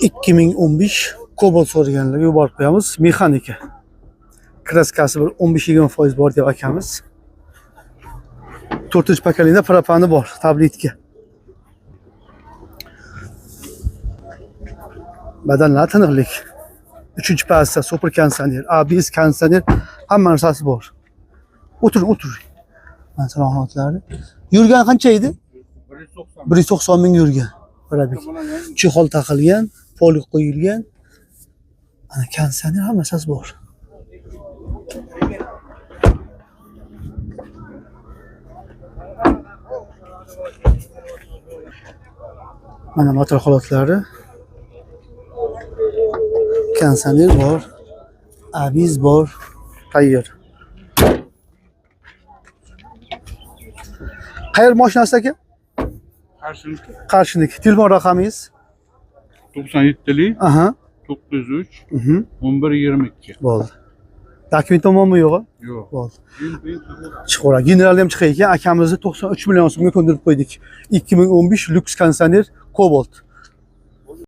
2015 Cobalt so'raganlarga yuborib qo'yamiz. Mexanika. Kraskasi bir 15-20% bor deb akamiz. 4-pokoleniya propani bor, tabletka. Badanlar tiniqlik. 3-pozitsiya super konditsioner, ABS konditsioner, hamma narsasi bor. O'tiring. Mana salohiyatlar. Yurgan qancha edi? 190 ming yurgan. Probek. Chexol taqilgan, polik qo'yilgan. Ana konditsioner hammasi bor. Mana motor holatlari. Konditsioner bor, ABS bor, tayyor. Qayer mashinasi aka? Qarshiniki. Telefon raqamingiz? 97'li Aha. 903 Mhm. 1122. Bo'ldi. Dokument tomonmi yo'qmi? Yo'q. Bo'ldi. Chiqora. General ham chiqar ekan. Akamizni 93 million so'mga ko'ndirib qo'ydik. 2015 Lux konditsioner Cobalt.